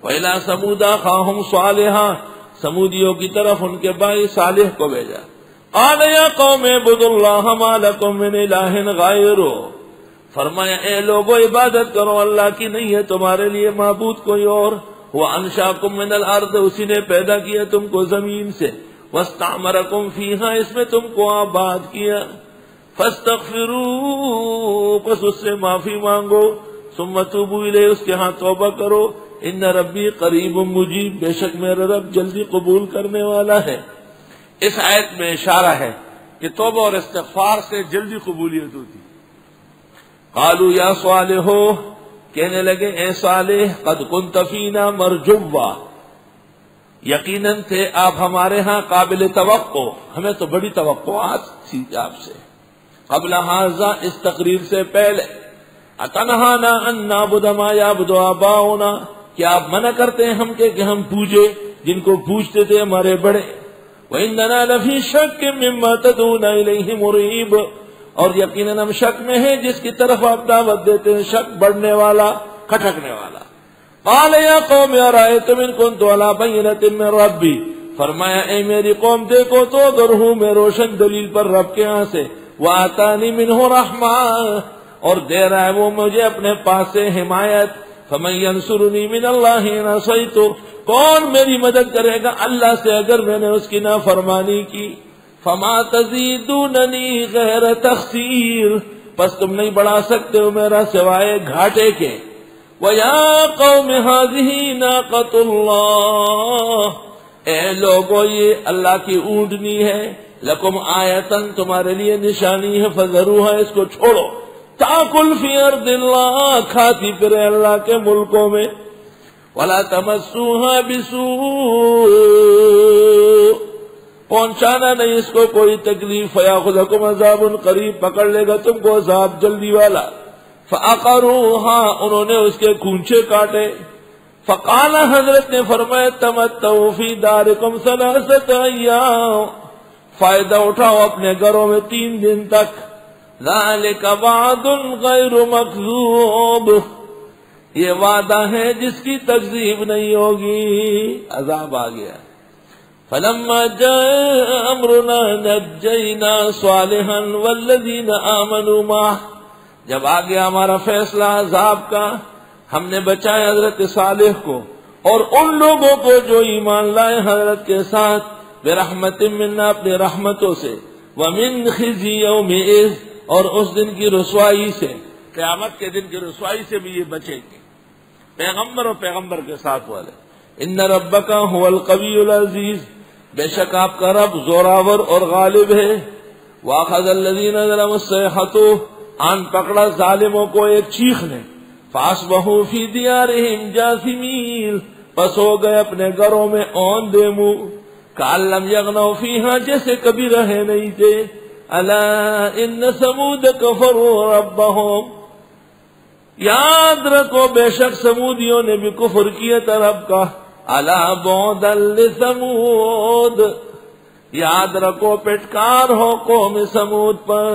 وَإِلَىٰ ثَمُودَ أَخَاهُمْ صَالِحًا، سمودیوں کی طرف ان کے بھائی صالح کو بھیجا. قَالَ يَا قَوْمِ اعْبُدُوا اللَّهَ مَا لَكُم مِّنْ إِلَٰهٍ غَيْرُهُ، فرمایا اے لوگو عبادت کرو اللہ کی، نہیں ہے تمہارے لیے معبود کوئی اور. وَأَنشَأَكُم مِّنَ الْأَرْضِ، اسی نے پیدا کیا تم کو زمین سے. وَاسْتَعْمَرَكُمْ فِيهَا، اس میں تم کو آباد کیا. فَاسْتَغْفِرُوا، پس اس سے معافی مانگو. ثُمَّ تُوبُوا إِلَيْهِ، اس کے ہاں توبہ کرو. ان ربی قریب مجیب، بے شک میرا رب جلدی قبول کرنے والا ہے. اس آیت میں اشارہ ہے کہ توبہ اور استغفار سے جلدی قبولیت ہوتی. قالوا یا صالح، کہنے لگے اے صالح، قد كنت فینا مرجوا، یقیناً تھے آپ ہمارے ہاں قابل توقع، ہمیں تو بڑی توقعات تھی آپ سے. قبل ھذا، اس تقریر سے پہلے. اتنہانا ان نعبد ما یعبد آباؤنا، کیا آپ منع کرتے ہیں ہم کہ ہم پوجے جن کو پوجتے تھے ہمارے بڑے. وَإِنَّنَا لَفِي شَكٍّ مِّمَّا تَدْعُونَا إِلَيْهِ مُرِيبٍ، اور یقیناً ہم شک میں ہیں جس کی طرف آپ دعوت دیتے ہیں، شک بڑھنے والا، کھٹکنے والا. قَالَ يَا قَوْمِ أَرَأَيْتُمْ إِن كُنتُ عَلَىٰ بَيِّنَةٍ مِّن رَّبِّي، فرمایا اے میری قوم دیکھو تو اگر ہوں میں روشن دلیل پر رب کے ہاں سے. وَآتَانِي مِنْهُ رَحْمَةً، اور دے رہا ہے وہ مجھے اپنے پاس سے حمایت. فَمَن يَنصُرُنِي مِنَ اللَّهِ إِنْ عَصَيْتُ، کون میری مدد کرے گا اللہ سے اگر میں نے اس کی نافرمانی کی. فَمَا تَزِيدُونَنِي غَيْرَ تَخْسِيرٍ، پس تم نہیں بڑھا سکتے ہو میرا سوائے گھاٹے کے. وَيَا قَوْمِ هَٰذِهِ نَاقَةُ اللَّهِ، اے لوگو یہ اللہ کی اونٹنی ہے. لَكُمْ آیَةً، تمہارے لیے نشانی ہے. فَذَرُوهَا، اس کو چھوڑو. تَأْكُلْ فِي أَرْضِ اللَّهِ، کھاتی پھرے اللہ کے ملکوں میں. وَلَا تَمَسُّوهَا بِسُوءٍ، پہنچانا نہیں اس کو کوئی تکلیف. فَيَأْخُذَكُمْ عَذَابٌ قَرِيبٌ، پکڑ لے گا تم کو عذاب جلدی والا. فَعَقَرُوهَا، انہوں نے اس کے کونچے کاٹے. فَقَالَ، حضرت نے فرمایا تَمَتَّعُوا فِي دَارِكُمْ ثَلَاثَةَ أَيَّامٍ، فائدہ اٹھاؤ اپنے گھروں میں 3 دن تک. ذَلِكَ وَعْدٌ غَيْرُ مَكْذُوبٍ، یہ وعدہ ہے جس کی تکذیب نہیں ہوگی. عذاب آ گیا. فَلَمَّا جَاءَ أَمْرُنَا نَجَّيْنَا صَالِحًا وَالَّذِينَ آمَنُوا مَعَهُ، جب آ گیا ہمارا فیصلہ عذاب کا، ہم نے بچایا حضرت صالح کو اور ان لوگوں کو جو ایمان لائے حضرت کے ساتھ. بِرَحْمَةٍ مِّنَّا، اپنی رحمتوں سے. وَمِنْ خِزْيِ يَوْمِئِذٍ، اور اس دن کی رسوائی سے، قیامت کے دن کی رسوائی سے بھی یہ بچیں گے پیغمبر اور پیغمبر کے ساتھ والے. ان ربک هو القوی العزیز، بے شک آپ کا رب زوراور اور غالب ہے. واخذ الذین ظلموا الصیحۃ، آن پکڑا ظالموں کو ایک چیخ نے. فاصبحوا فی دیارہم جاثمین، پس ہو گئے اپنے گھروں میں اوندے منہ. کأن لم یغنوا فیہا، جیسے کبھی رہے نہیں تھے. الا ان ثمود کفروا ربہم، یاد رکھو بے شک سمودیوں نے بھی کفر کیا تھا رب کا. الا بعدا لثمود، یاد رکھو پٹکار ہو قوم سمود پر.